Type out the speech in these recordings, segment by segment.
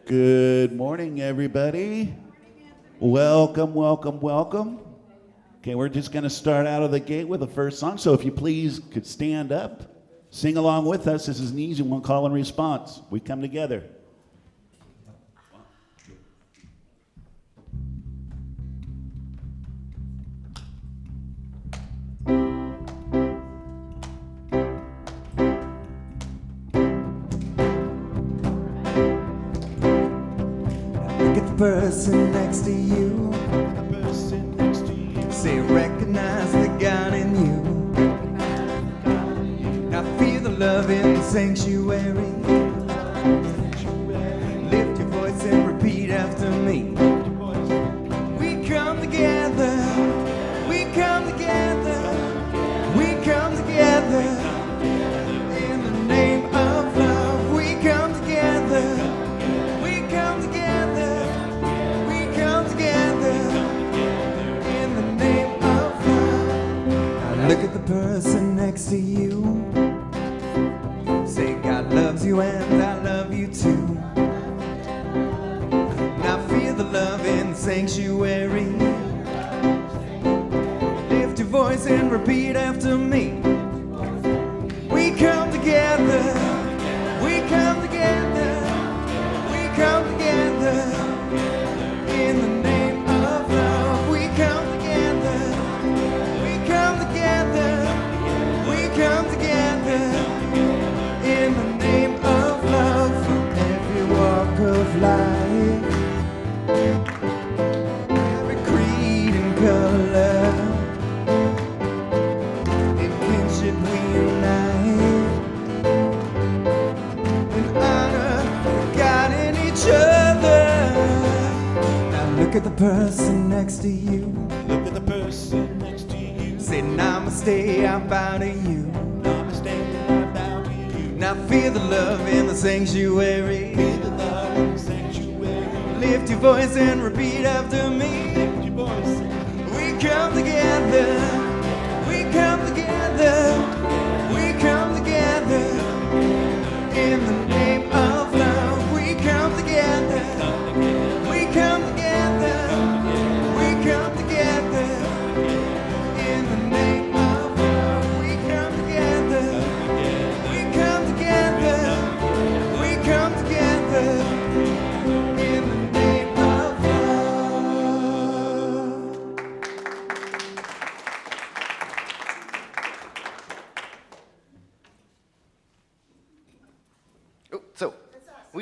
Good morning, everybody. Welcome, welcome, welcome. Okay, we're just going to start out of the gate with the first song. So if you please could stand up, sing along with us. This is an easy one, call and response. We come together. Person next to you, say recognize the God in you. Now feel the love in the sanctuary. Lift your voice and repeat after me. We come together, we come together, we come together in the name of love. We come together, we come together. Look at the person next to you. Say God loves you and I love you too. Now feel the love in the sanctuary. Lift your voice and repeat after me. We come together, we come together, we come together in the name of love. We come together, we come together, we come together in the name of love. From every walk of life, every creed and color, in kinship we unite, in honor of God and each other. Now look at the person next to you. Look at the person next to you. Say namaste, I bow to you. Namaste, I bow to you. Now feel the love in the sanctuary. Feel the love in the sanctuary. Lift your voice and repeat after me. Lift your voice. We come together, we come together, we come together in the name of love. We come together.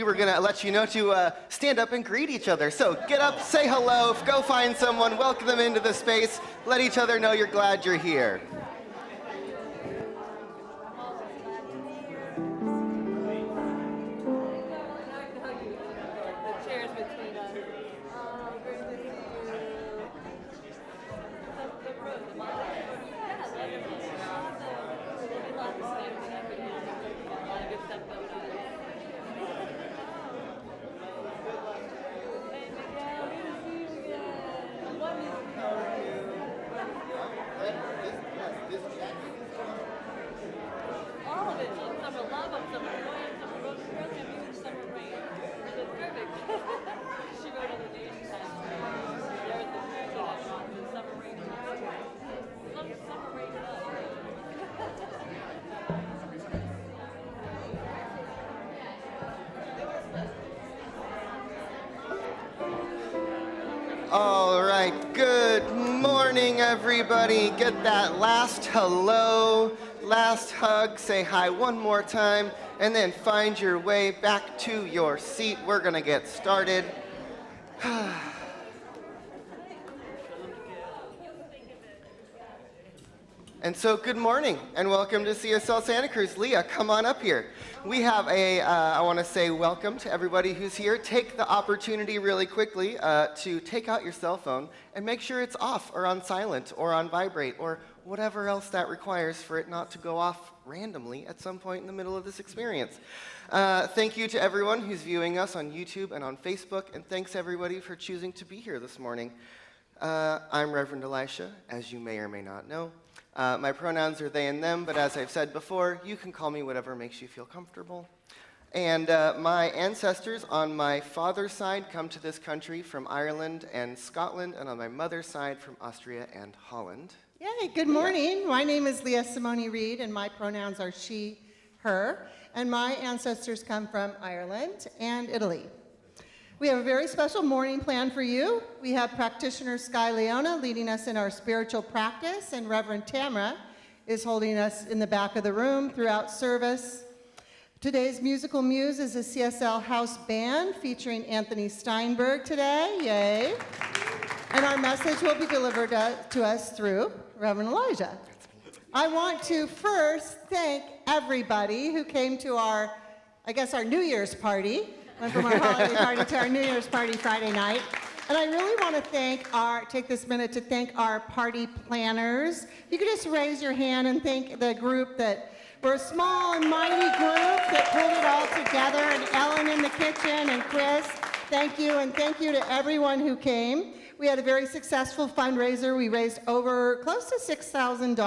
we're going to let you know to stand up and greet each other. So get up, say hello, go find someone, welcome them into the space, let each other know you're glad you're here. All right, good morning, everybody. Get that last hello, last hug, say hi one more time, and then find your way back to your seat. We're gonna get started. And so good morning and welcome to CSL Santa Cruz. Leah, come on up here. We have I want to say welcome to everybody who's here. Take the opportunity really quickly to take out your cell phone and make sure it's off or on silent or on vibrate or whatever else that requires for it not to go off randomly at some point in the middle of this experience. Thank you to everyone who's viewing us on YouTube and on Facebook, and thanks everybody for choosing to be here this morning. I'm Reverend Elisha, as you may or may not know. My pronouns are they and them, but as I've said before, you can call me whatever makes you feel comfortable. And my ancestors on my father's side come to this country from Ireland and Scotland, and on my mother's side from Austria and Holland. Yay, good morning. My name is Leah Simone Reed, and my pronouns are she, her, and my ancestors come from Ireland and Italy. We have a very special morning planned for you. We have practitioner Sky Leona leading us in our spiritual practice, and Reverend Tamara is holding us in the back of the room throughout service. Today's musical muse is the CSL House Band featuring Anthony Steinberg today, yay. And our message will be delivered to us through Reverend Elijah. I want to first thank everybody who came to our New Year's party. Went from our holiday party to our New Year's party Friday night. And I really want to take this minute to thank our party planners. You could just raise your hand and thank the group that, we're a small and mighty group that pulled it all together, and Ellen in the kitchen and Chris, thank you, and thank you to everyone who came. We had a very successful fundraiser. We raised over close to $6,000,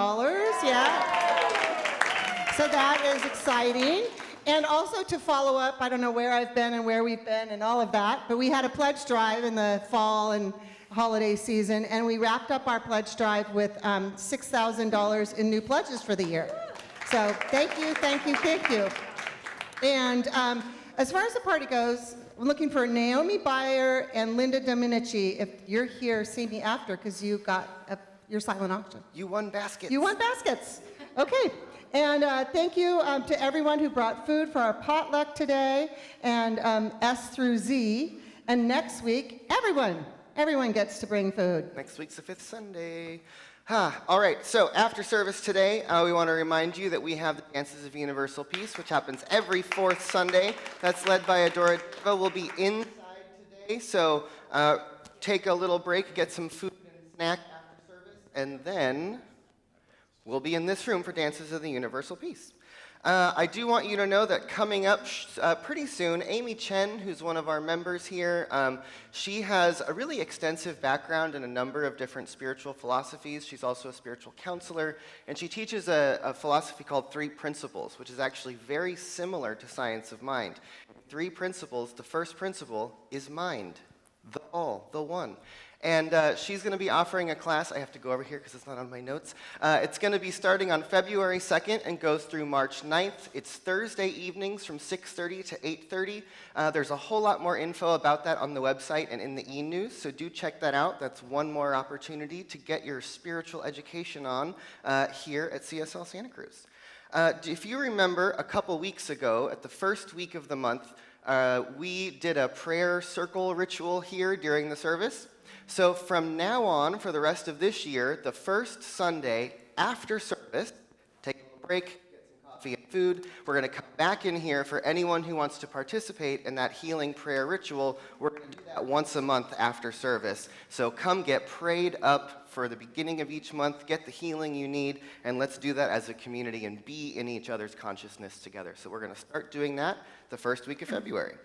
yeah. So that is exciting. And also to follow up, I don't know where I've been and where we've been and all of that, but we had a pledge drive in the fall and holiday season, and we wrapped up our pledge drive with $6,000 in new pledges for the year. So thank you, thank you, thank you. And as far as the party goes, I'm looking for Naomi Beyer and Linda Dominici. If you're here, see me after, because you got your silent auction. You won baskets. You won baskets. Okay. And thank you to everyone who brought food for our potluck today, and S through Z. And next week, everyone gets to bring food. Next week's the 5th Sunday. All right, so after service today, we want to remind you that we have the Dances of Universal Peace, which happens every 4th Sunday. That's led by Adora Deva. We'll be inside today, so take a little break, get some food and snack after service, and then we'll be in this room for Dances of the Universal Peace. I do want you to know that coming up pretty soon, Amy Chen, who's one of our members here, she has a really extensive background in a number of different spiritual philosophies. She's also a spiritual counselor, and she teaches a philosophy called 3 Principles, which is actually very similar to Science of Mind. 3 principles, the first principle is mind, the all, the one. And she's going to be offering a class. I have to go over here because it's not on my notes. It's going to be starting on February 2nd and goes through March 9th. It's Thursday evenings from 6:30 to 8:30. There's a whole lot more info about that on the website and in the e-news, so do check that out. That's one more opportunity to get your spiritual education on here at CSL Santa Cruz. If you remember, a couple weeks ago, at the first week of the month, we did a prayer circle ritual here during the service. So from now on, for the rest of this year, the first Sunday after service, take a break, get some coffee and food. We're going to come back in here for anyone who wants to participate in that healing prayer ritual. We're going to do that once a month after service. So come get prayed up for the beginning of each month, get the healing you need, and let's do that as a community and be in each other's consciousness together. So we're going to start doing that the first week of February.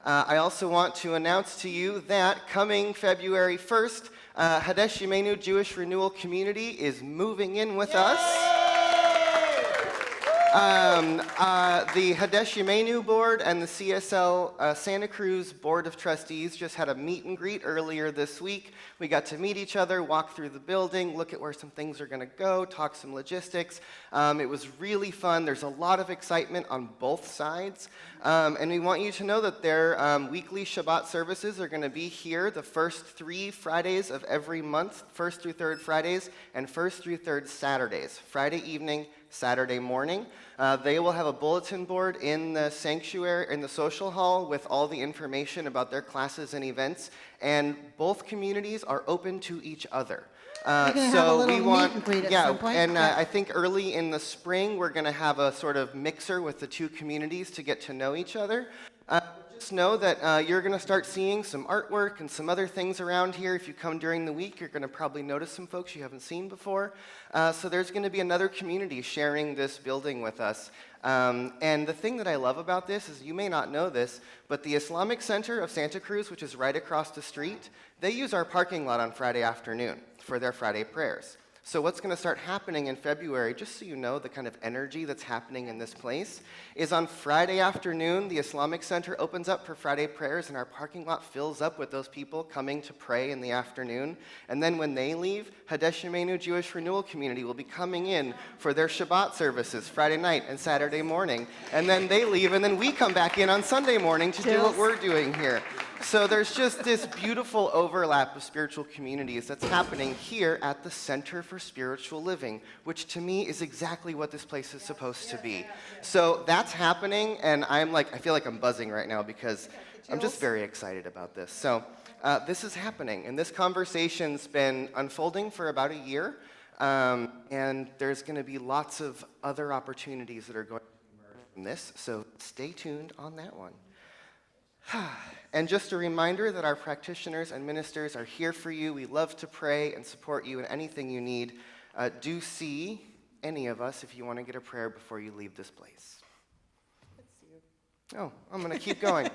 I also want to announce to you that coming February 1st, Hadesh Yemenu Jewish Renewal Community is moving in with us. The Hadesh Yemenu Board and the CSL Santa Cruz Board of Trustees just had a meet and greet earlier this week. We got to meet each other, walk through the building, look at where some things are going to go, talk some logistics. It was really fun. There's a lot of excitement on both sides. And we want you to know that their weekly Shabbat services are going to be here the first 3 Fridays of every month, 1st through 3rd Fridays, and 1st through 3rd Saturdays, Friday evening, Saturday morning. They will have a bulletin board in the sanctuary, in the social hall, with all the information about their classes and events, and both communities are open to each other. We're gonna have a little meet and greet at some point. I think early in the spring we're going to have a sort of mixer with the two communities to get to know each other. Just know that you're going to start seeing some artwork and some other things around here. If you come during the week, you're going to probably notice some folks you haven't seen before. So there's going to be another community sharing this building with us. And the thing that I love about this is, you may not know this, but the Islamic Center of Santa Cruz, which is right across the street, they use our parking lot on Friday afternoon for their Friday prayers. So what's going to start happening in February, just so you know the kind of energy that's happening in this place, is on Friday afternoon, the Islamic Center opens up for Friday prayers, and our parking lot fills up with those people coming to pray in the afternoon. And then when they leave, Hadesh Yemenu Jewish Renewal Community will be coming in for their Shabbat services Friday night and Saturday morning. And then they leave, and then we come back in on Sunday morning to do what we're doing here. So there's just this beautiful overlap of spiritual communities that's happening here at the Center for Spiritual Living, which to me is exactly what this place is supposed to be. So that's happening, and I feel like I'm buzzing right now because I'm just very excited about this. So this is happening, and this conversation's been unfolding for about a year, and there's going to be lots of other opportunities that are going to emerge from this, so stay tuned on that one. And just a reminder that our practitioners and ministers are here for you. We love to pray and support you in anything you need. Do see any of us if you want to get a prayer before you leave this place. Oh, I'm going to keep going.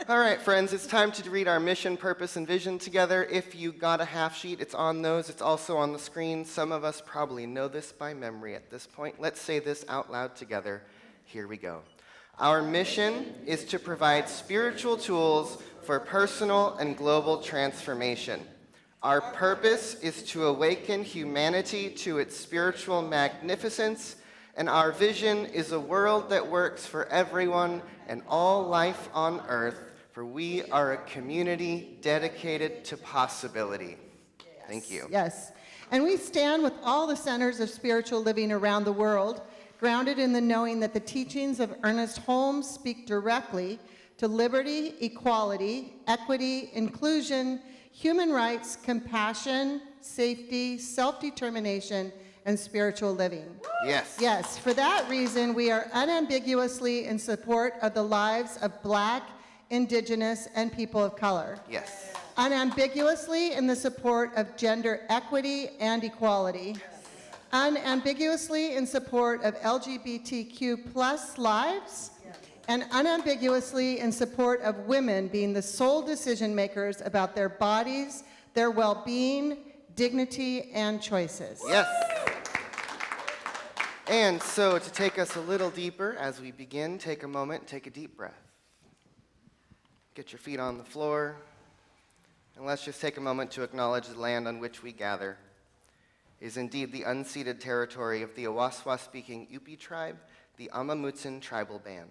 All right, friends, it's time to read our mission, purpose, and vision together. If you got a half sheet, it's on those. It's also on the screen. Some of us probably know this by memory at this point. Let's say this out loud together. Here we go. Our mission is to provide spiritual tools for personal and global transformation. Our purpose is to awaken humanity to its spiritual magnificence, and our vision is a world that works for everyone and all life on earth, for we are a community dedicated to possibility. Thank you. Yes. And we stand with all the centers of spiritual living around the world, grounded in the knowing that the teachings of Ernest Holmes speak directly to liberty, equality, equity, inclusion, human rights, compassion, safety, self-determination, and spiritual living. Yes. Yes, for that reason, we are unambiguously in support of the lives of Black, Indigenous, and people of color. Yes. Unambiguously in the support of gender equity and equality. Unambiguously in support of LGBTQ+ lives, and unambiguously in support of women being the sole decision makers about their bodies, their well-being, dignity, and choices. Yes. And so to take us a little deeper as we begin, take a moment, take a deep breath. Get your feet on the floor, and let's just take a moment to acknowledge the land on which we gather is indeed the unceded territory of the Awaswa-speaking Yupi tribe, the Amamutsin tribal band.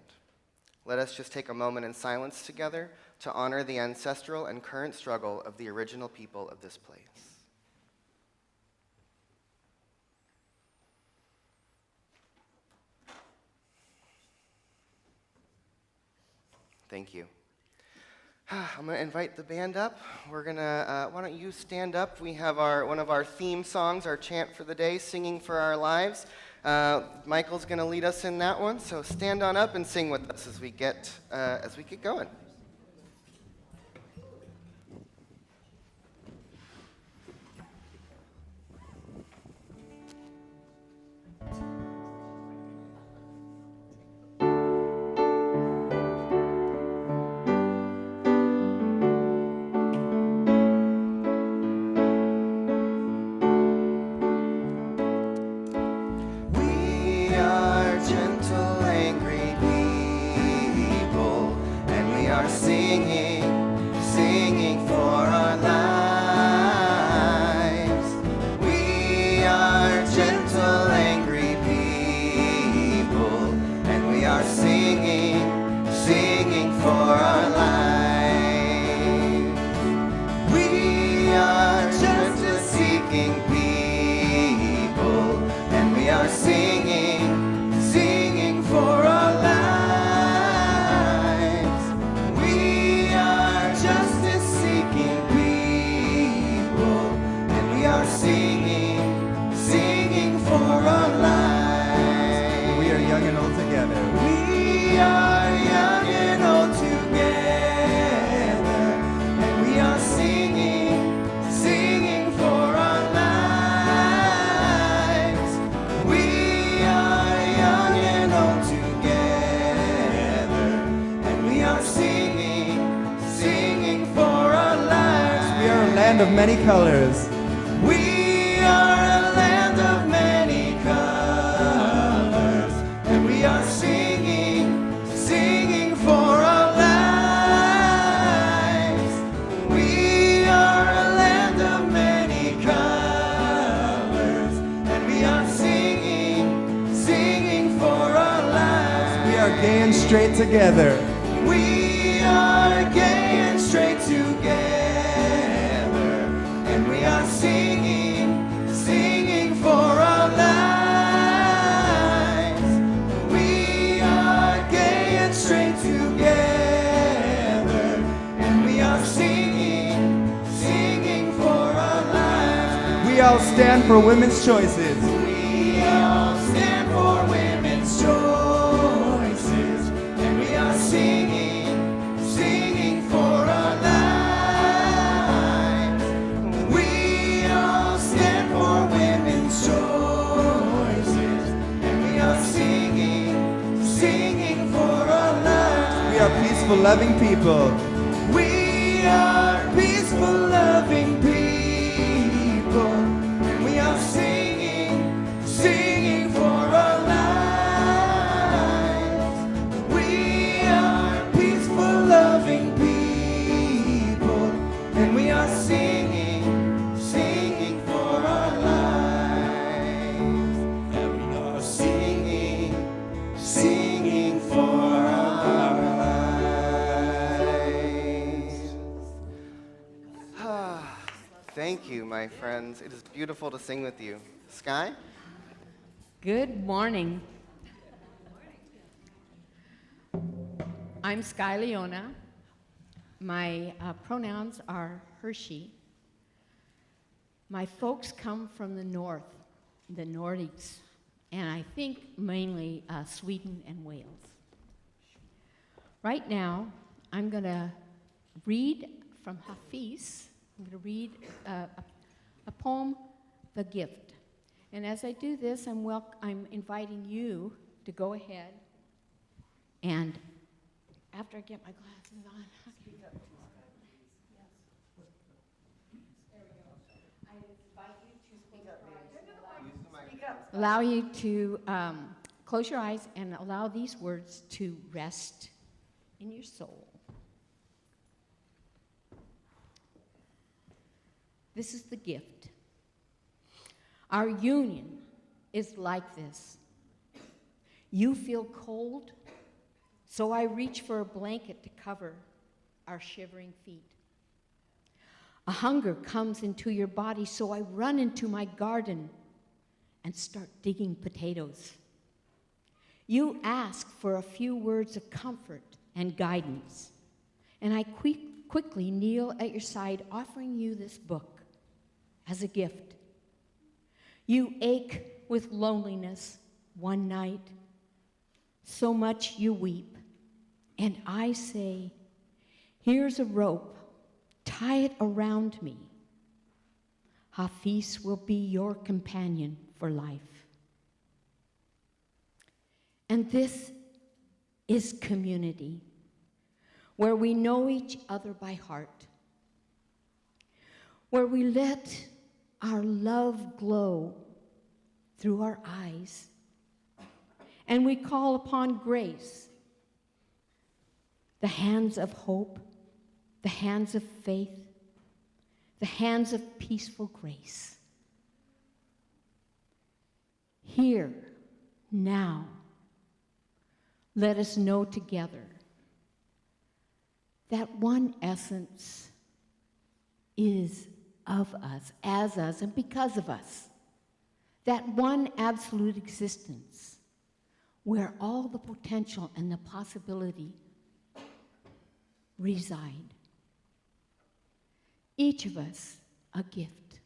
Let us just take a moment in silence together to honor the ancestral and current struggle of the original people of this place. Thank you. I'm going to invite the band up. We're going to, why don't you stand up? We have one of our theme songs, our chant for the day, Singing for Our Lives. Michael's going to lead us in that one, so stand on up and sing with us as we get going. We are gentle, angry people, and we are singing for our lives. We are gentle, angry people, and we are singing for our lives. We are gentle, seeking people, and we are singing for our lives. We are justice-seeking people, and we are singing for our lives. We are young and old together. We are young and old together, and we are singing for our lives. We are young and old together, and we are singing for our lives. We are a land of many colors. We are a land of many colors, and we are singing for our lives. We are a land of many colors, and we are singing for our lives. We are gay and straight together. We are gay and straight together, and we are singing for our lives. We are gay and straight together, and we are singing for our lives. We all stand for women's choices. We all stand for women's choices, and we are singing for our lives. We all stand for women's choices, and we are singing for our lives. We are peaceful, loving people. We are peaceful, loving people, and we are singing for our lives. We are peaceful, loving people, and we are singing for our lives. And we are singing for our lives. Thank you, my friends. It is beautiful to sing with you. Sky? Good morning. I'm Sky Leona. My pronouns are Hershey. My folks come from the north, the Nordics, and I think mainly Sweden and Wales. Right now, I'm going to read from Hafiz. I'm going to read a poem, The Gift. And as I do this, I'm inviting you to go ahead and, after I get my glasses on, allow you to close your eyes and allow these words to rest in your soul. This is the gift. Our union is like this. You feel cold, so I reach for a blanket to cover our shivering feet. A hunger comes into your body, so I run into my garden and start digging potatoes. You ask for a few words of comfort and guidance. And I quickly kneel at your side, offering you this book as a gift. You ache with loneliness one night, so much you weep. And I say, here's a rope, tie it around me. Hafiz will be your companion for life. And this is community, where we know each other by heart, where we let our love glow through our eyes, and we call upon grace, the hands of hope, the hands of faith, the hands of peaceful grace. Here, now, let us know together that one essence is of us, as us, and because of us. That one absolute existence where all the potential and the possibility reside. Each of us a gift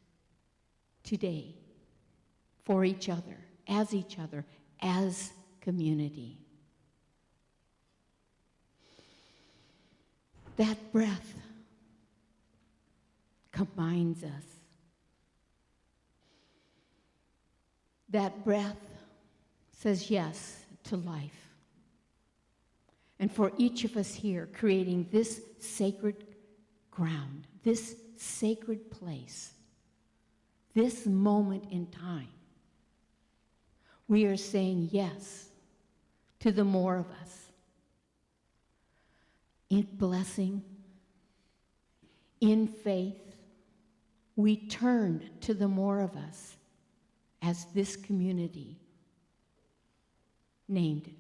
today for each other, as community. That breath combines us. That breath says yes to life. And for each of us here, creating this sacred ground, this sacred place, this moment in time, we are saying yes to the more of us. In blessing, in faith, we turn to the more of us as this community named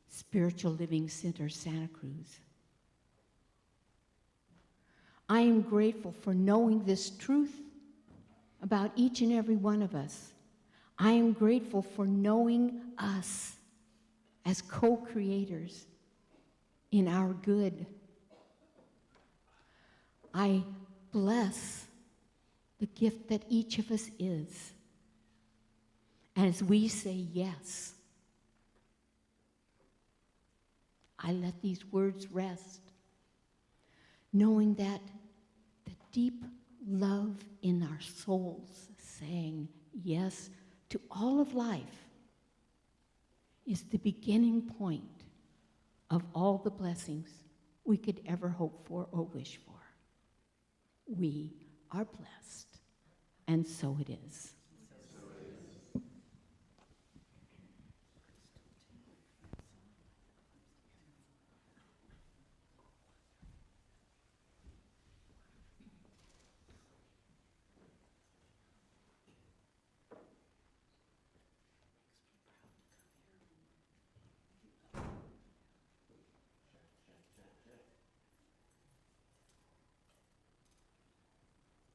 Spiritual Living Center Santa Cruz. I am grateful for knowing this truth about each and every one of us. I am grateful for knowing us as co-creators in our good. I bless the gift that each of us is. As we say yes, I let these words rest, knowing that the deep love in our souls saying yes to all of life is the beginning point of all the blessings we could ever hope for or wish for. We are blessed, and so it is.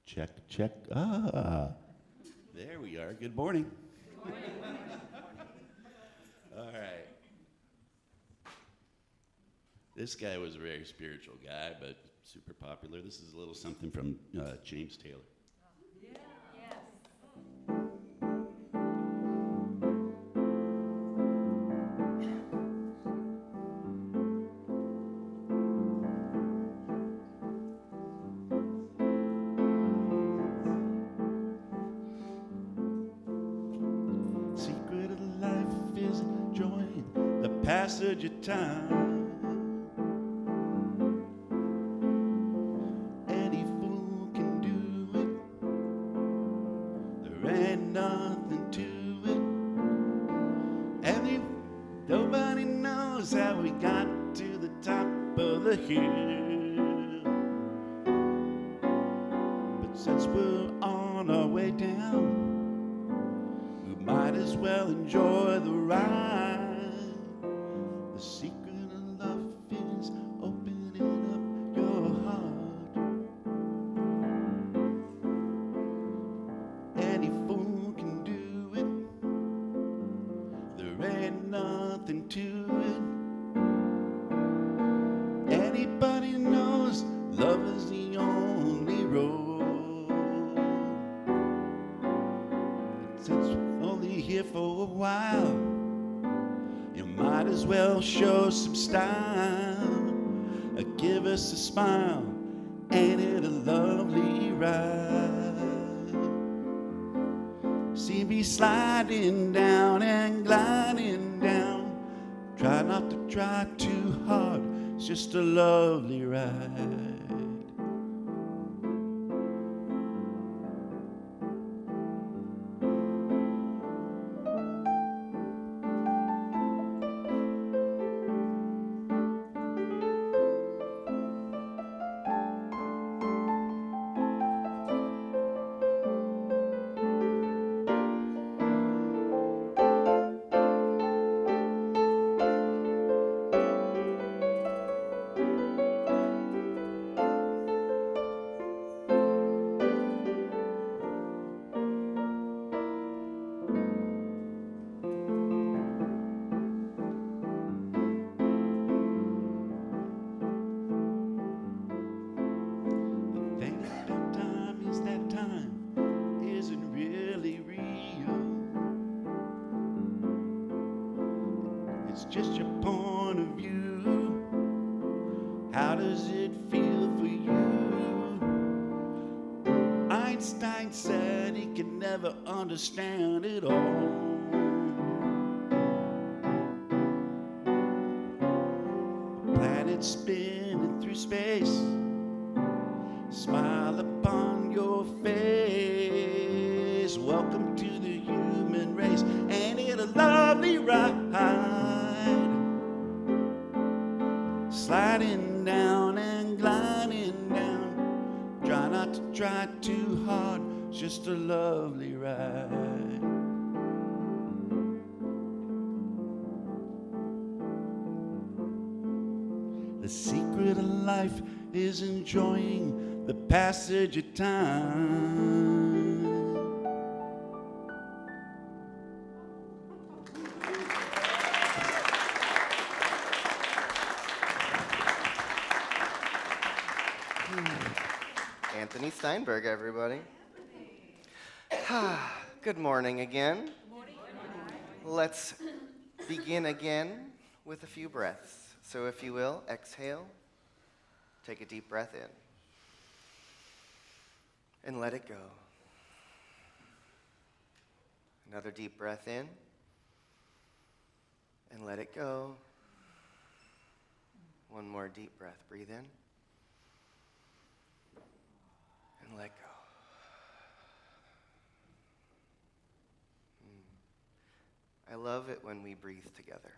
Check, check. Ah, there we are. Good morning. All right. This guy was a very spiritual guy, but super popular. This is a little something from James Taylor. Secret of life is enjoying the passage of time. Any fool can do it. There ain't nothing to it. Nobody knows how we got to the top of the hill. But since we're on our way down, might as well enjoy the ride. The secret of love is opening up your heart. Any fool can do it. There ain't nothing to it. road. Since we're only here for a while, you might as well show some style. Give us a smile, ain't it a lovely ride? See me sliding down and gliding down. Try not to try too hard, it's just a lovely ride. Just your point of view. How does it feel for you? Einstein said he could never understand it all. Planet spinning through space, smile upon your face. Welcome to the human race. Ain't it a lovely ride? Sliding down and gliding down. Try not to try too hard, it's just a lovely ride. The secret of life is enjoying the passage of time. Anthony Steinberg, everybody. Good morning again. Let's begin again with a few breaths. So if you will, exhale, take a deep breath in, and let it go. Another deep breath in, and let it go. One more deep breath. Breathe in, and let go. I love it when we breathe together.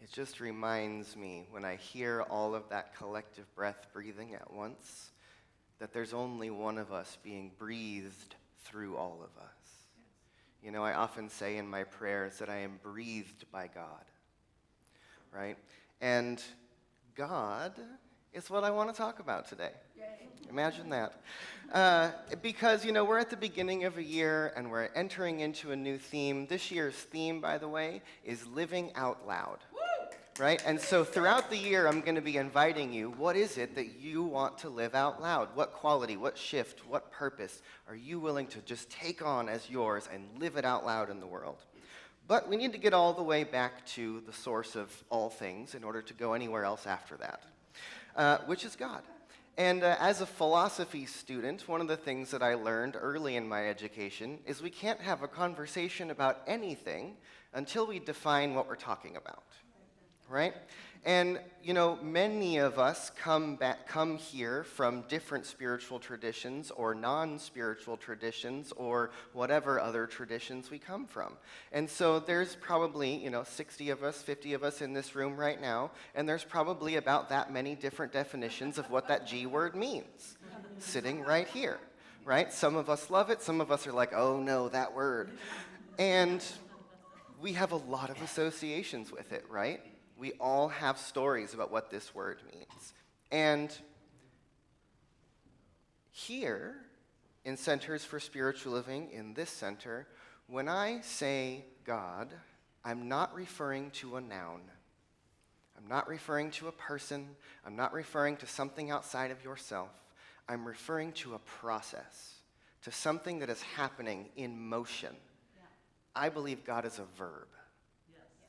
It just reminds me when I hear all of that collective breath breathing at once that there's only one of us being breathed through all of us. You know, I often say in my prayers that I am breathed by God, right? And God is what I want to talk about today. Imagine that. Because, you know, we're at the beginning of a year and we're entering into a new theme. This year's theme, by the way, is living out loud. Right? And so throughout the year, I'm going to be inviting you, what is it that you want to live out loud? What quality, what shift, what purpose are you willing to just take on as yours and live it out loud in the world? But we need to get all the way back to the source of all things in order to go anywhere else after that, which is God. And as a philosophy student, one of the things that I learned early in my education is we can't have a conversation about anything until we define what we're talking about, right? And, you know, many of us come here from different spiritual traditions or non-spiritual traditions or whatever other traditions we come from. And so there's probably, you know, 60 of us, 50 of us in this room right now, and there's probably about that many different definitions of what that G word means, sitting right here, right? Some of us love it, some of us are like, oh no, that word. And we have a lot of associations with it, right? We all have stories about what this word means. And here, in Centers for Spiritual Living, in this center, when I say God, I'm not referring to a noun. I'm not referring to a person. I'm not referring to something outside of yourself. I'm referring to a process, to something that is happening in motion. I believe God is a verb.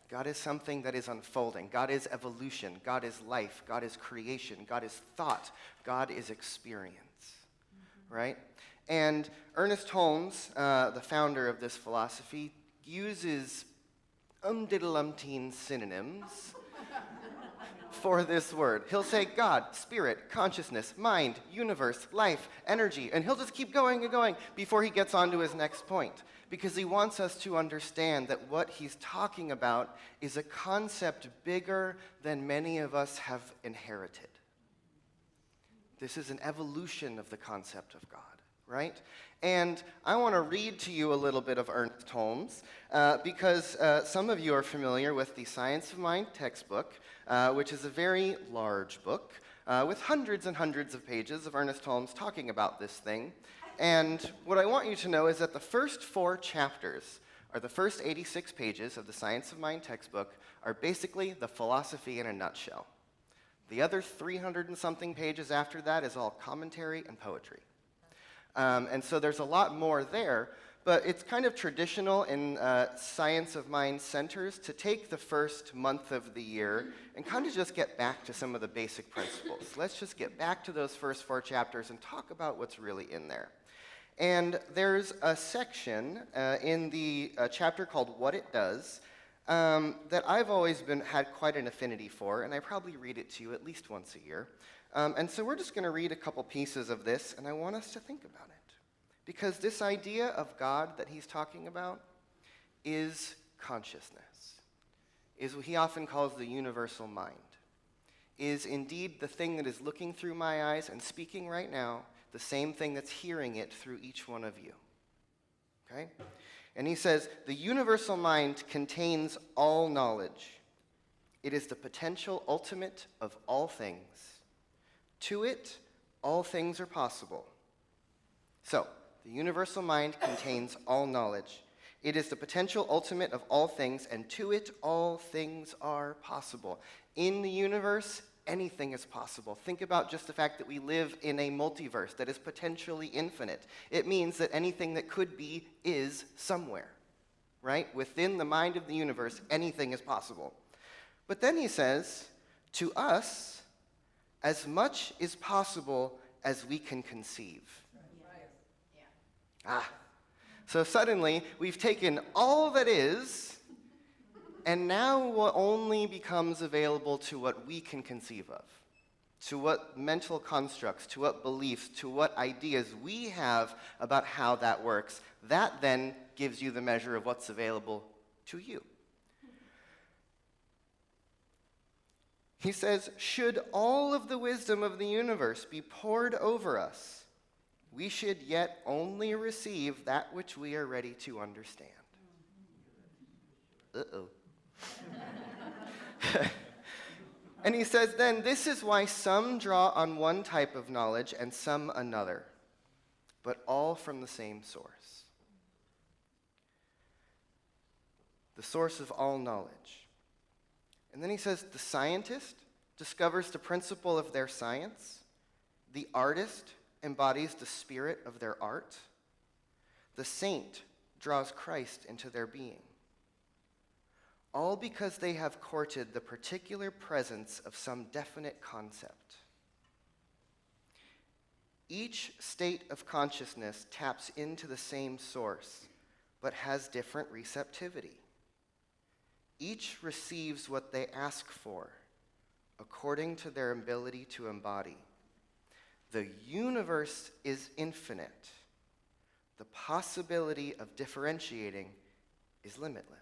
God is something that is unfolding. God is evolution. God is life. God is creation. God is thought. God is experience, right? And Ernest Holmes, the founder of this philosophy, uses diddle-umpteen synonyms for this word. He'll say God, spirit, consciousness, mind, universe, life, energy, and he'll just keep going and going before he gets on to his next point, because he wants us to understand that what he's talking about is a concept bigger than many of us have inherited. This is an evolution of the concept of God, right? And I want to read to you a little bit of Ernest Holmes, because some of you are familiar with the Science of Mind textbook, which is a very large book with hundreds and hundreds of pages of Ernest Holmes talking about this thing. And what I want you to know is that the first 4 chapters, or the first 86 pages of the Science of Mind textbook, are basically the philosophy in a nutshell. The other 300 and something pages after that is all commentary and poetry. And so there's a lot more there, but it's kind of traditional in Science of Mind centers to take the first month of the year and kind of just get back to some of the basic principles. Let's just get back to those first 4 chapters and talk about what's really in there. And there's a section in the chapter called What It Does that I've always had quite an affinity for, and I probably read it to you at least once a year. And so we're just going to read a couple pieces of this, and I want us to think about it. Because this idea of God that he's talking about is consciousness, is what he often calls the universal mind, is indeed the thing that is looking through my eyes and speaking right now, the same thing that's hearing it through each one of you. Okay? And he says, the universal mind contains all knowledge. It is the potential ultimate of all things. To it, all things are possible. So, the universal mind contains all knowledge. It is the potential ultimate of all things, and to it, all things are possible. In the universe, anything is possible. Think about just the fact that we live in a multiverse that is potentially infinite. It means that anything that could be is somewhere, right? Within the mind of the universe, anything is possible. But then he says, to us, as much is possible as we can conceive. So suddenly, we've taken all that is, and now what only becomes available to what we can conceive of, to what mental constructs, to what beliefs, to what ideas we have about how that works. That then gives you the measure of what's available to you. He says, should all of the wisdom of the universe be poured over us, we should yet only receive that which we are ready to understand. Uh-oh. And he says then, this is why some draw on one type of knowledge and some another, but all from the same source. The source of all knowledge. And then he says, the scientist discovers the principle of their science. The artist embodies the spirit of their art. The saint draws Christ into their being. All because they have courted the particular presence of some definite concept. Each state of consciousness taps into the same source, but has different receptivity. Each receives what they ask for, according to their ability to embody. The universe is infinite. The possibility of differentiating is limitless.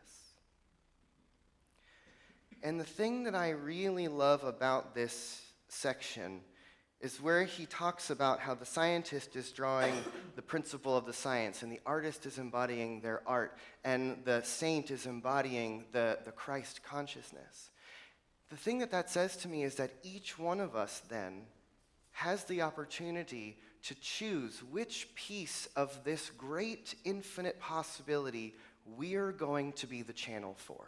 And the thing that I really love about this section is where he talks about how the scientist is drawing the principle of the science, and the artist is embodying their art, and the saint is embodying the Christ consciousness. The thing that says to me is that each one of us then has the opportunity to choose which piece of this great infinite possibility we're going to be the channel for.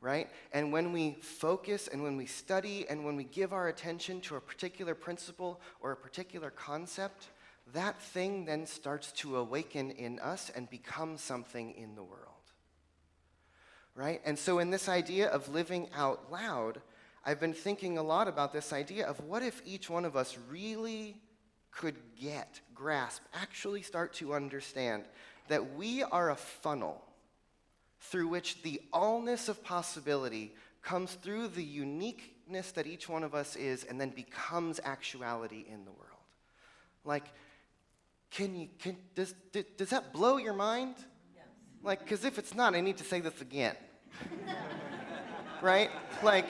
right? And when we focus and when we study and when we give our attention to a particular principle or a particular concept, that thing then starts to awaken in us and become something in the world, right? And so in this idea of living out loud, I've been thinking a lot about this idea of what if each one of us really could grasp, actually start to understand that we are a funnel through which the allness of possibility comes through the uniqueness that each one of us is and then becomes actuality in the world. Like, does that blow your mind? Yes. Like, because if it's not, I need to say this again. Right? Like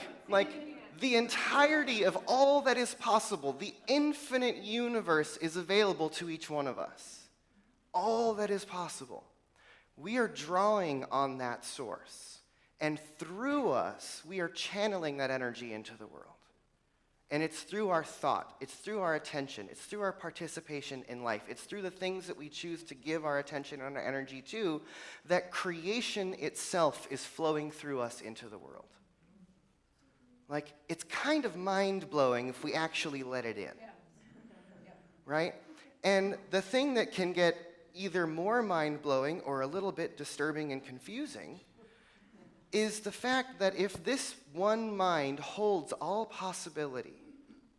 the entirety of all that is possible, the infinite universe is available to each one of us. All that is possible. We are drawing on that source. And through us, we are channeling that energy into the world. And it's through our thought, it's through our attention, it's through our participation in life, it's through the things that we choose to give our attention and our energy to, that creation itself is flowing through us into the world. Like, it's kind of mind-blowing if we actually let it in. Right? And the thing that can get either more mind-blowing or a little bit disturbing and confusing is the fact that if this one mind holds all possibility,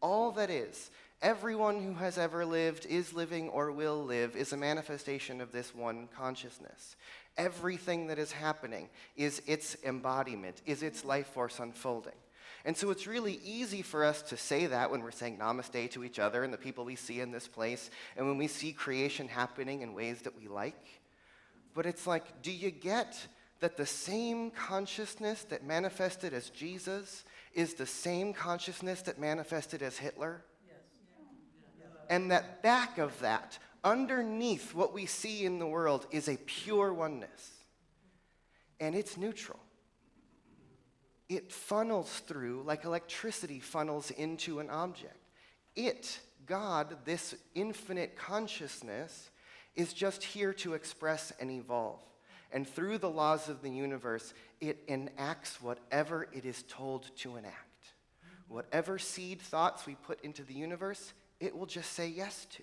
all that is, everyone who has ever lived, is living, or will live is a manifestation of this one consciousness. Everything that is happening is its embodiment, is its life force unfolding. And so it's really easy for us to say that when we're saying namaste to each other and the people we see in this place, and when we see creation happening in ways that we like. But it's like, do you get that the same consciousness that manifested as Jesus is the same consciousness that manifested as Hitler? Yes. And that back of that, underneath what we see in the world, is a pure oneness. And it's neutral. It funnels through like electricity funnels into an object. It, God, this infinite consciousness, is just here to express and evolve. And through the laws of the universe, it enacts whatever it is told to enact. Whatever seed thoughts we put into the universe, it will just say yes to.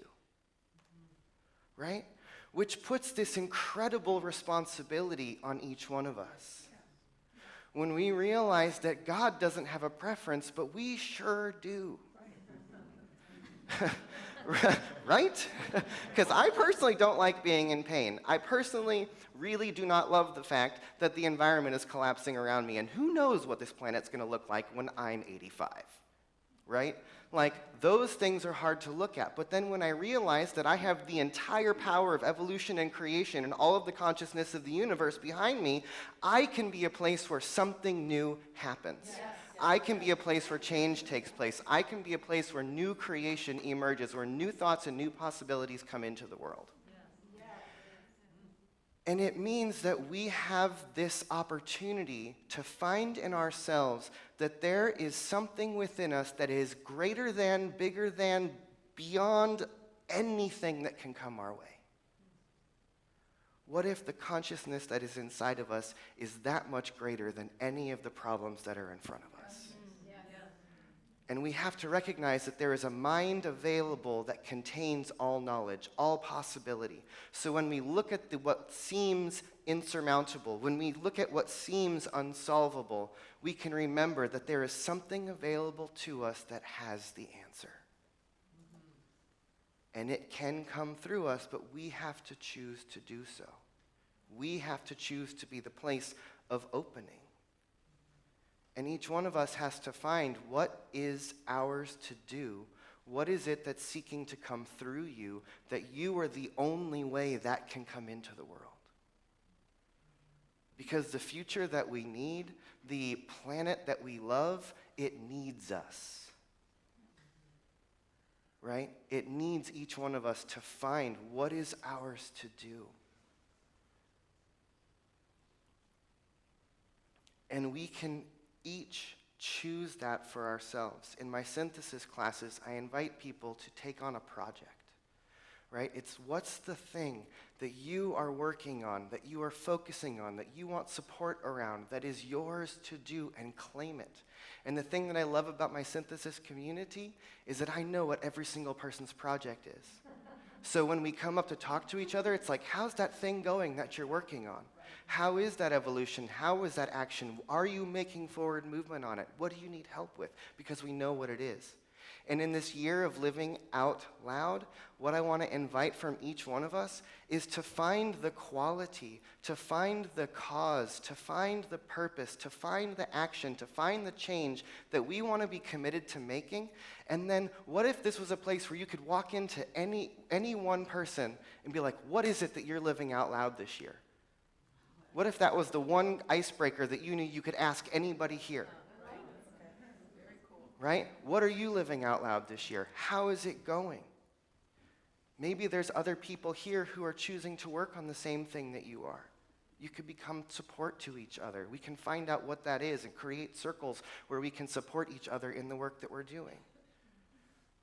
Right? Which puts this incredible responsibility on each one of us. When we realize that God doesn't have a preference, but we sure do. Right? Because I personally don't like being in pain. I personally really do not love the fact that the environment is collapsing around me, and who knows what this planet's going to look like when I'm 85, right? Like, those things are hard to look at. But then when I realize that I have the entire power of evolution and creation and all of the consciousness of the universe behind me, I can be a place where something new happens. Yes. I can be a place where change takes place. I can be a place where new creation emerges, where new thoughts and new possibilities come into the world. Yes. And it means that we have this opportunity to find in ourselves that there is something within us that is greater than, bigger than, beyond anything that can come our way. What if the consciousness that is inside of us is that much greater than any of the problems that are in front of us? And we have to recognize that there is a mind available that contains all knowledge, all possibility. So when we look at what seems insurmountable, when we look at what seems unsolvable, we can remember that there is something available to us that has the answer. And it can come through us, but we have to choose to do so. We have to choose to be the place of opening. And each one of us has to find what is ours to do. What is it that's seeking to come through you, that you are the only way that can come into the world? Because the future that we need, the planet that we love, it needs us. Right? It needs each one of us to find what is ours to do. And we can each choose that for ourselves. In my synthesis classes, I invite people to take on a right? It's what's the thing that you are working on, that you are focusing on, that you want support around, that is yours to do, and claim it. And the thing that I love about my synthesis community is that I know what every single person's project is. So when we come up to talk to each other, it's like, how's that thing going that you're working on? How is that evolution? How is that action? Are you making forward movement on it? What do you need help with? Because we know what it is. And in this year of living out loud, what I want to invite from each one of us is to find the quality, to find the cause, to find the purpose, to find the action, to find the change that we want to be committed to making. And then what if this was a place where you could walk into any one person and be like, what is it that you're living out loud this year? What if that was the one icebreaker that you knew you could ask anybody here? Right? What are you living out loud this year? How is it going? Maybe there's other people here who are choosing to work on the same thing that you are. You could become support to each other. We can find out what that is and create circles where we can support each other in the work that we're doing.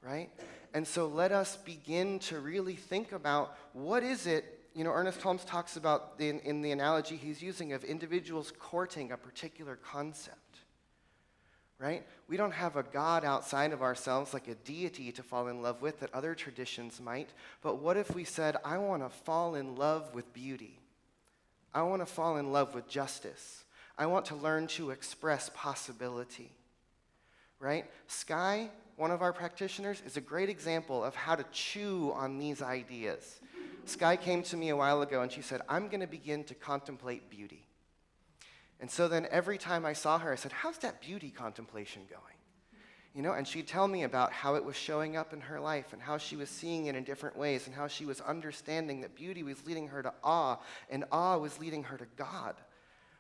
Right? And so let us begin to really think about what is it. You know, Ernest Holmes talks about, in the analogy he's using, of individuals courting a particular concept. Right? We don't have a God outside of ourselves, like a deity to fall in love with that other traditions might. But what if we said, I want to fall in love with beauty. I want to fall in love with justice. I want to learn to express possibility. Right? Sky, one of our practitioners, is a great example of how to chew on these ideas. Sky came to me a while ago and she said, I'm going to begin to contemplate beauty. And so then every time I saw her, I said, how's that beauty contemplation going? You know, and she'd tell me about how it was showing up in her life and how she was seeing it in different ways and how she was understanding that beauty was leading her to awe and awe was leading her to God,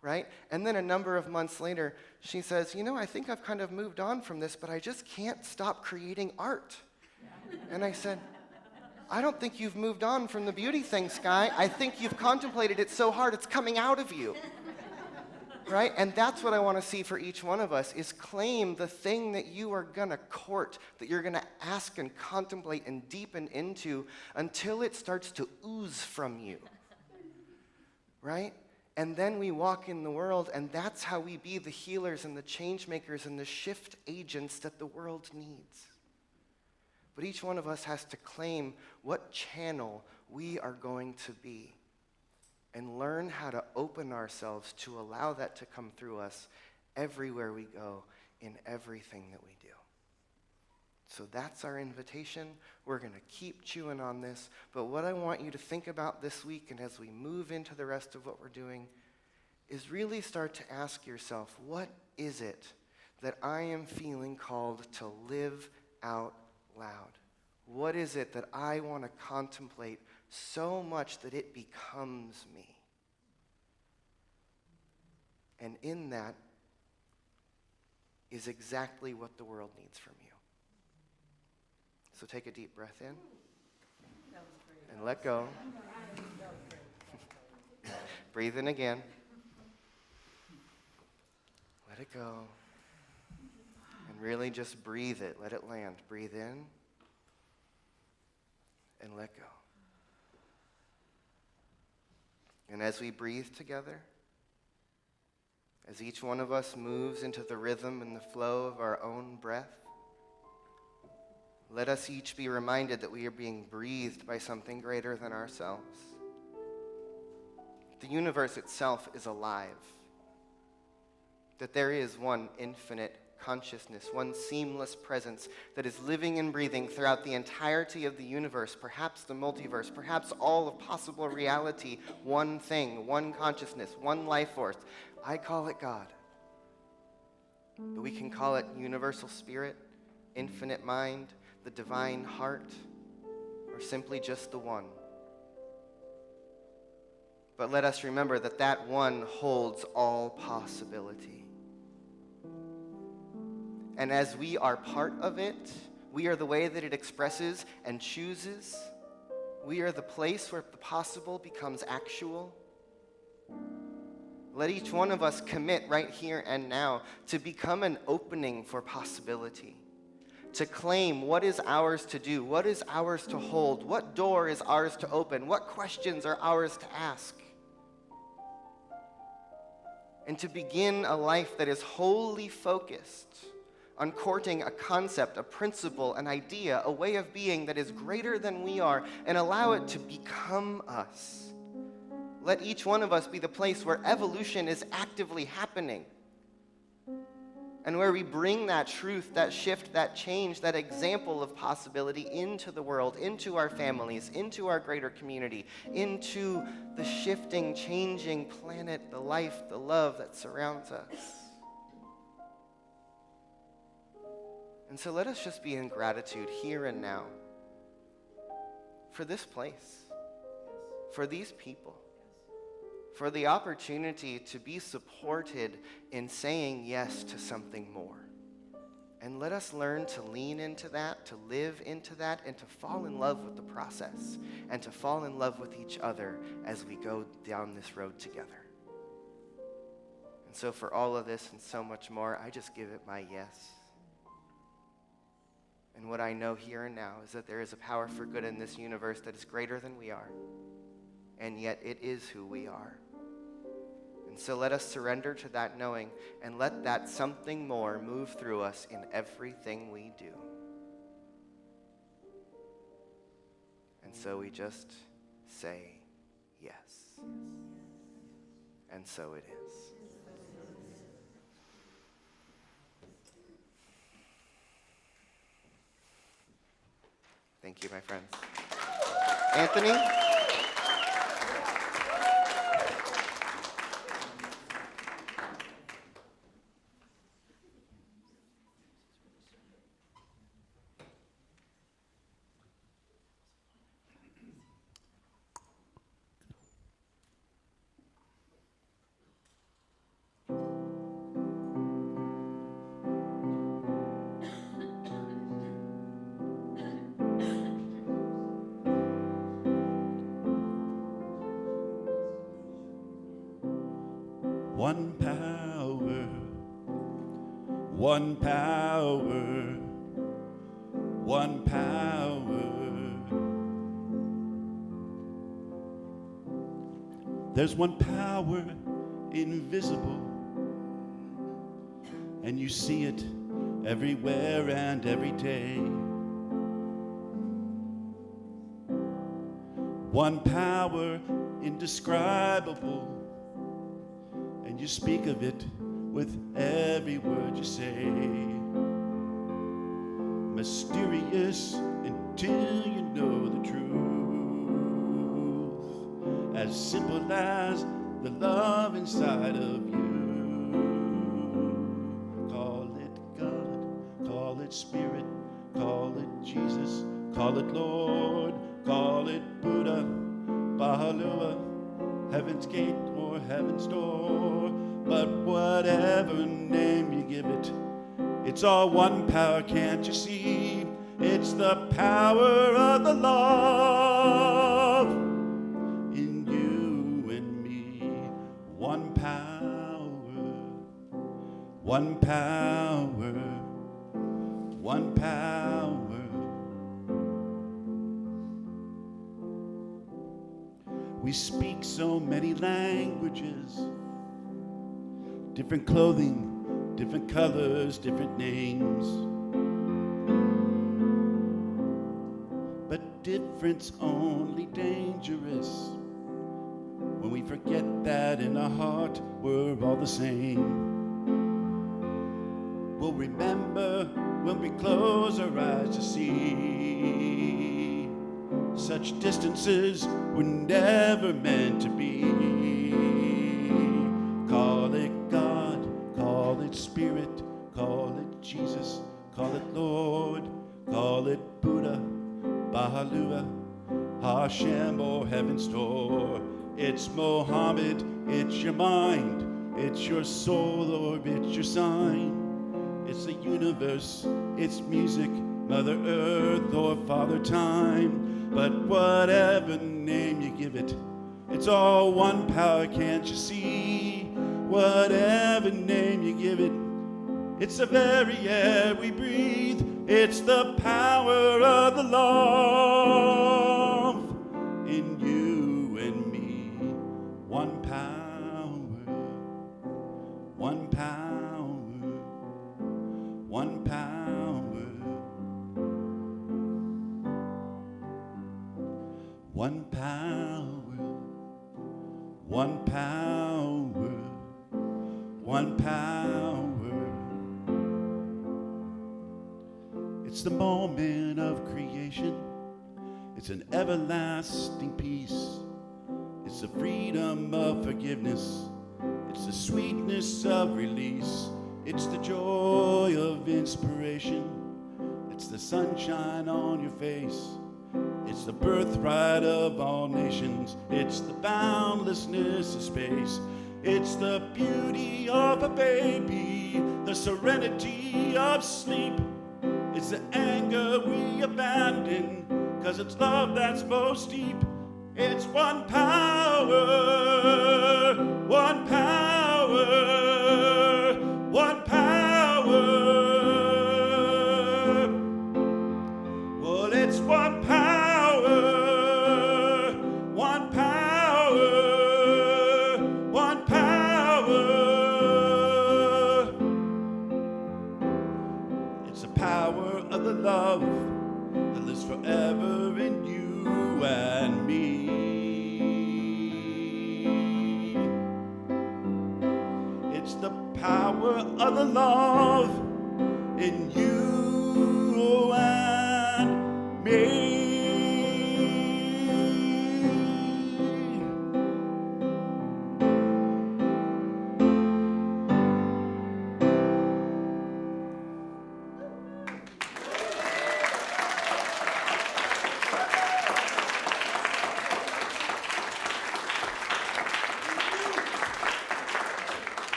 right? And then a number of months later, she says, you know, I think I've kind of moved on from this, but I just can't stop creating art. And I said, I don't think you've moved on from the beauty thing, Sky. I think you've contemplated it so hard it's coming out of you. Right? And that's what I want to see for each one of us, is claim the thing that you are going to court, that you're going to ask and contemplate and deepen into until it starts to ooze from you. Right? And then we walk in the world, and that's how we be the healers and the change makers and the shift agents that the world needs. But each one of us has to claim what channel we are going to be, and learn how to open ourselves to allow that to come through us everywhere we go, in everything that we do. So that's our invitation. We're going to keep chewing on this. But what I want you to think about this week, and as we move into the rest of what we're doing, is really start to ask yourself, what is it that I am feeling called to live out loud? What is it that I want to contemplate so much that it becomes me? And in that is exactly what the world needs from you. So take a deep breath in and let go. Breathe in again. Let it go. And really just breathe it. Let it land. Breathe in and let go. And as we breathe together, as each one of us moves into the rhythm and the flow of our own breath, let us each be reminded that we are being breathed by something greater than ourselves. The universe itself is alive. That there is one infinite consciousness, one seamless presence that is living and breathing throughout the entirety of the universe, perhaps the multiverse, perhaps all of possible reality, one thing, one consciousness, one life force. I call it God. But we can call it universal spirit, infinite mind, the divine heart, or simply just the one. But let us remember that that one holds all possibility. And as we are part of it, we are the way that it expresses and chooses. We are the place where the possible becomes actual. Let each one of us commit right here and now to become an opening for possibility, to claim what is ours to do, what is ours to hold, what door is ours to open, what questions are ours to ask. And to begin a life that is wholly focused on courting a concept, a principle, an idea, a way of being that is greater than we are, and allow it to become us. Let each one of us be the place where evolution is actively happening, and where we bring that truth, that shift, that change, that example of possibility into the world, into our families, into our greater community, into the shifting, changing planet, the life, the love that surrounds us. And so let us just be in gratitude here and now for this place, for these people, for the opportunity to be supported in saying yes to something more. And let us learn to lean into that, to live into that, and to fall in love with the process, and to fall in love with each other as we go down this road together. And so for all of this and so much more, I just give it my yes. And what I know here and now is that there is a power for good in this universe that is greater than we are. And yet it is who we are. And so let us surrender to that knowing, and let that something more move through us in everything we do. And so we just say yes. And so it is. Thank you, my friends. Anthony? One power, one power, one power. There's one power invisible, and you see it everywhere and every day. One power indescribable, and you speak of it with every word you say. Mysterious until you know the truth. As simple as the love inside of you. Call it God, call it Spirit, call it Jesus, call it Lord, call it Buddha, Bahalua, Heaven's Gate or Heaven's Door. But whatever name you give it, it's all one power, can't you see? It's the power of the love in you and me. One power, one power, one power. We speak so many languages, different clothing, different colors, different names. But difference only dangerous when we forget that in our heart we're all the same. We'll remember when we close our eyes to see such distances were never meant to be. Call it God, call it Spirit, call it Jesus, call it Lord, call it Buddha, Bahalua, Hashem, or Heaven's Door. It's Mohammed, it's your mind, it's your soul, or it's your sign. It's the universe, it's music, Mother Earth, or Father Time. But whatever name you give it, it's all one power, can't you see? Whatever name you give it, It's the very air we breathe. It's the power of the love in you and me. One power, one power, one power, one power, one power, one power. It's the moment of creation. It's an everlasting peace. It's the freedom of forgiveness. It's the sweetness of release. It's the joy of inspiration. It's the sunshine on your face. It's the birthright of all nations. It's the boundlessness of space. It's the beauty of a baby, the serenity of sleep. It's the anger we abandon, 'cause it's love that's most deep. It's one power, one power, one power. Well, it's one power, one power, one power. It's the power of the love that lives forever in you and me. It's the power of the love in you and me.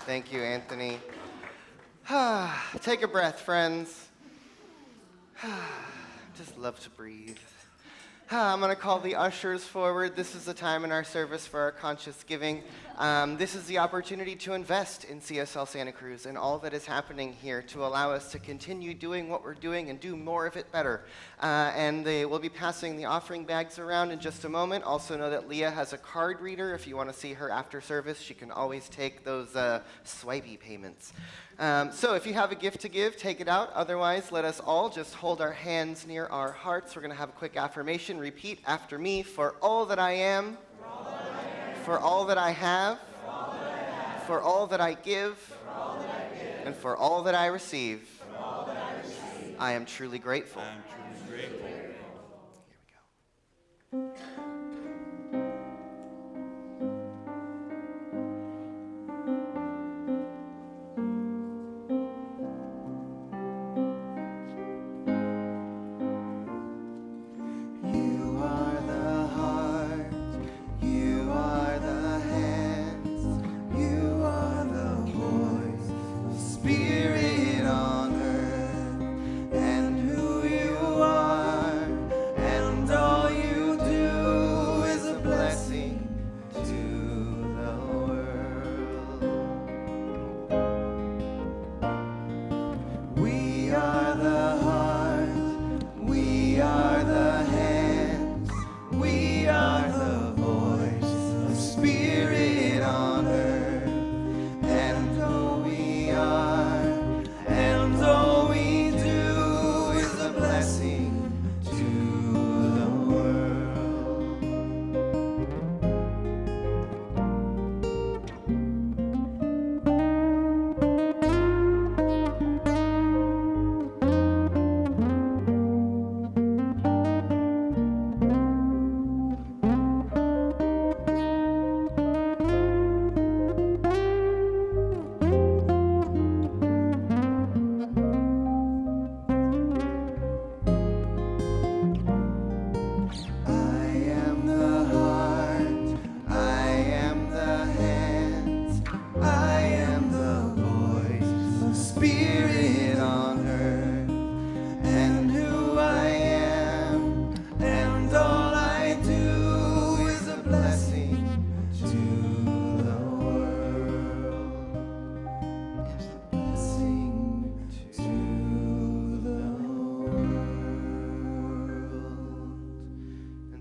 Thank you, Anthony. Take a breath, friends. Just love to breathe. I'm going to call the ushers forward. This is the time in our service for our conscious giving. This is the opportunity to invest in CSL Santa Cruz and all that is happening here to allow us to continue doing what we're doing and do more of it better. And they will be passing the offering bags around in just a moment. Also know that Leah has a card reader. If you want to see her after service, she can always take those swipey payments. So if you have a gift to give, take it out. Otherwise, let us all just hold our hands near our hearts. We're going to have a quick affirmation. Repeat after me. For all that I am, for all that I have, for all that I give, and for all that I receive, I am truly grateful. I'm truly grateful. You are the heart, you are the hands, you are the voice of spirit on earth, and who you are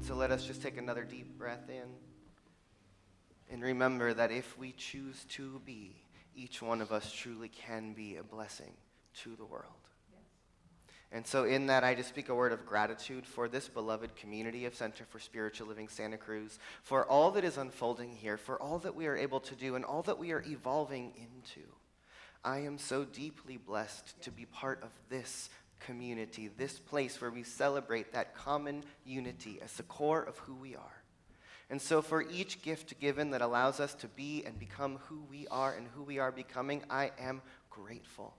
so let us just take another deep breath in. And remember that if we choose to be, each one of us truly can be a blessing to the world. And so in that, I just speak a word of gratitude for this beloved community of Center for Spiritual Living Santa Cruz, for all that is unfolding here, for all that we are able to do, and all that we are evolving into. I am so deeply blessed to be part of this community, this place where we celebrate that common unity as the core of who we are. And so for each gift given that allows us to be and become who we are and who we are becoming, I am grateful.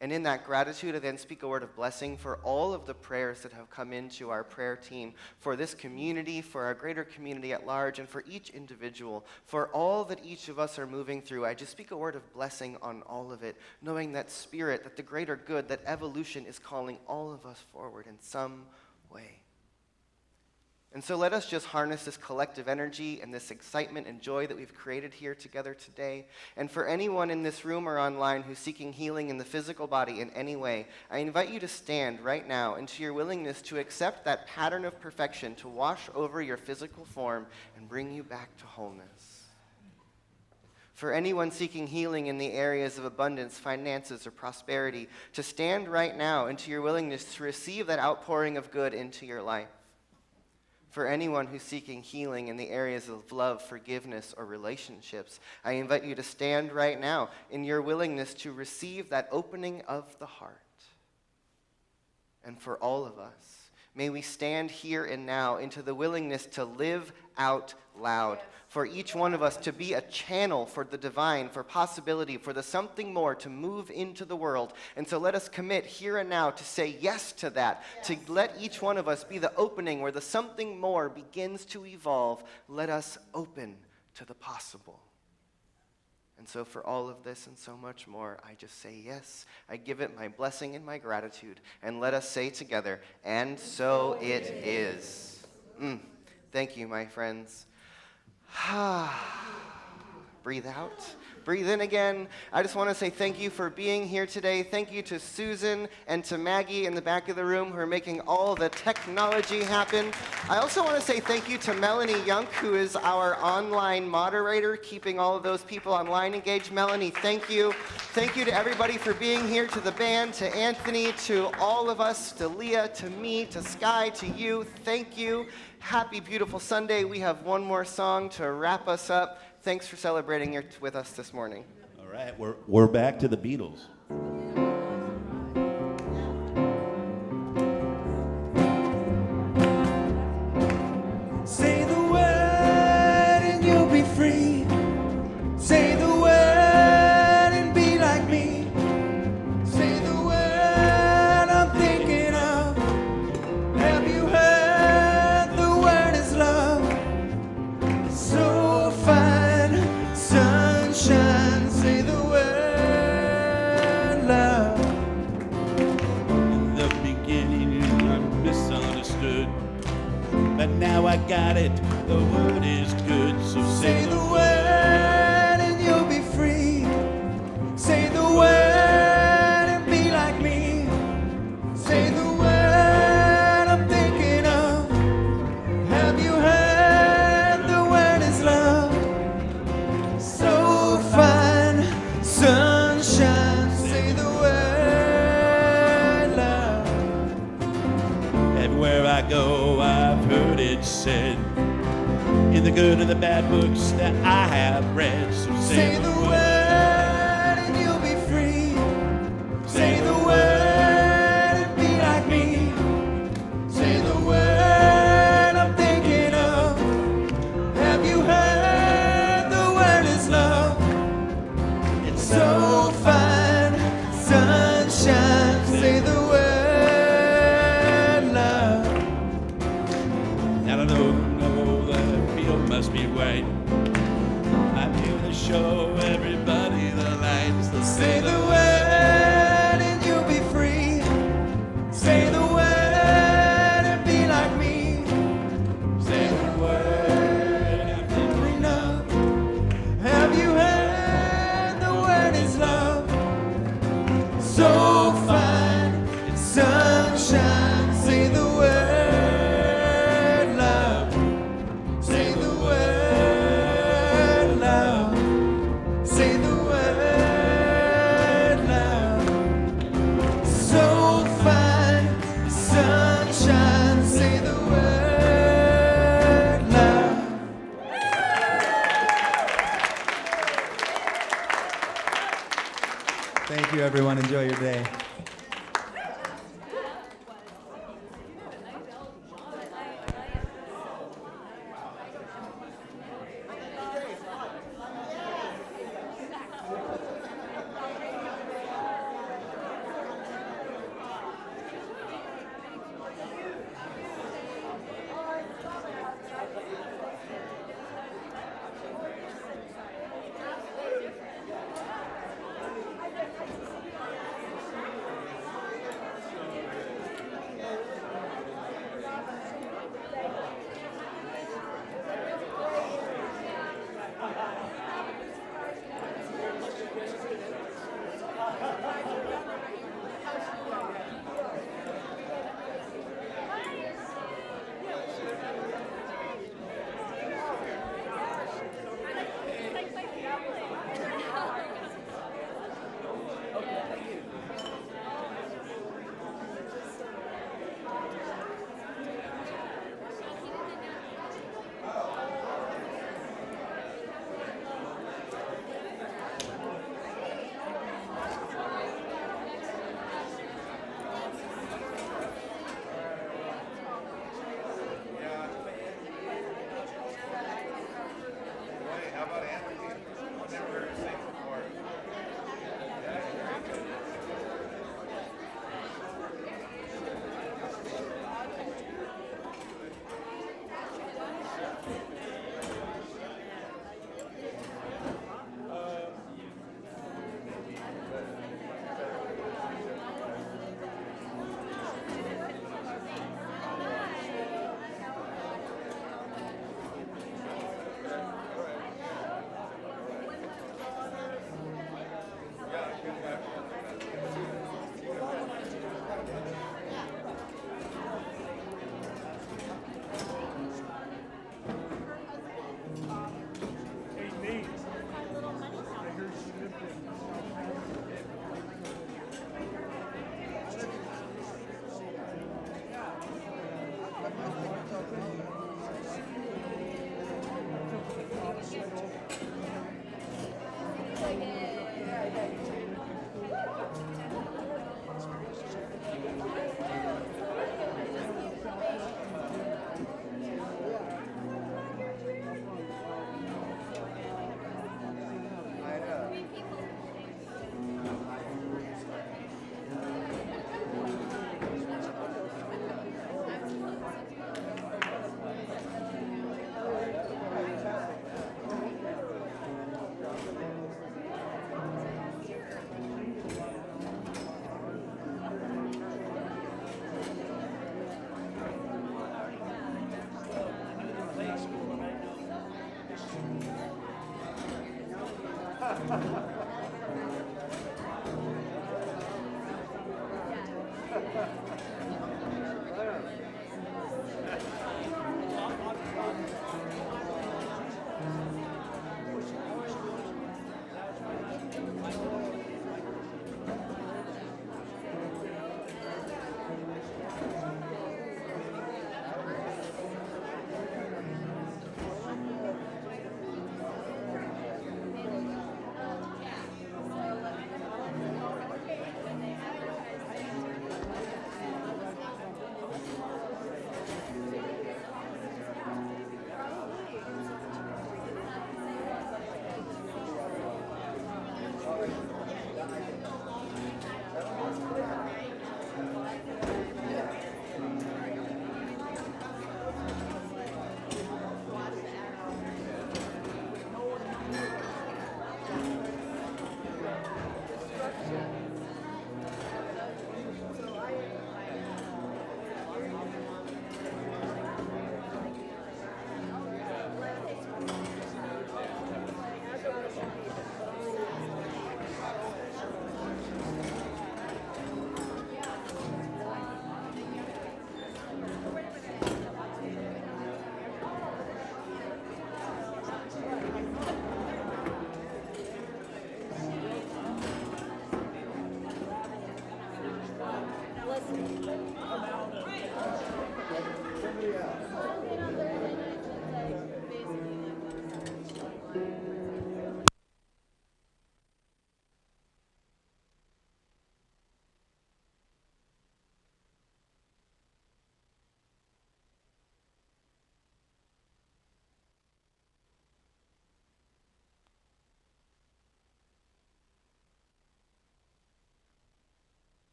And in that gratitude, I then speak a word of blessing for all of the prayers that have come into our prayer team, for this community, for our greater community at large, and for each individual, for all that each of us are moving through. I just speak a word of blessing on all of it, knowing that spirit, that the greater good, that evolution is calling all of us forward in some way. And so let us just harness this collective energy and this excitement and joy that we've created here together today. And for anyone in this room or online who's seeking healing in the physical body in any way, I invite you to stand right now into your willingness to accept that pattern of perfection to wash over your physical form and bring you back to wholeness. For anyone seeking healing in the areas of abundance, finances, or prosperity, to stand right now into your willingness to receive that outpouring of good into your life. For anyone who's seeking healing in the areas of love, forgiveness, or relationships, I invite you to stand right now in your willingness to receive that opening of the heart. And for all of us, may we stand here and now into the willingness to live out loud. For each one of us to be a channel for the divine, for possibility, for the something more to move into the world. And so let us commit here and now to say yes to that, to let each one of us be the opening where the something more begins to evolve. Let us open to the possible. And so for all of this and so much more, I just say yes. I give it my blessing and my gratitude. And let us say together, and so it is. Thank you, my friends. Breathe out. Breathe in again. I just want to say thank you for being here today. Thank you to Susan and to Maggie in the back of the room who are making all the technology happen. I also want to say thank you to Melanie Young, who is our online moderator, keeping all of those people online engaged. Melanie, thank you. Thank you to everybody for being here, to the band, to Anthony, to all of us, to Leah, to me, to Sky, to you. Thank you. Happy, beautiful Sunday. We have one more song to wrap us up. Thanks for celebrating with us this morning. All right, we're back to the Beatles. Say the word and you'll be free. Say the word and be like me. Say the word I'm thinking of. Have you heard the word is love? So fine, sunshine. Say the word love. In the beginning, I misunderstood, but now I got it. The word is good, so Say the word and you'll be free. Say the word and be like me. Say the word I'm thinking of. Have you heard the word is love? So fine, sunshine. Say the word love. Everywhere I go, I've heard it said, in the good and the bad books that I have read. So Say the word and you'll be free. Say the word and be like me. Say the word I'm thinking of. Have you heard the word is love? It's so fine, sunshine. Say the word love. Now I know that feel must be right. I do the show, everybody the lights. Say the word and you'll be free. Say the word and be like me. Say the word I'm thinking of. Have you heard the word is love? So fine, it's sunshine. Say the word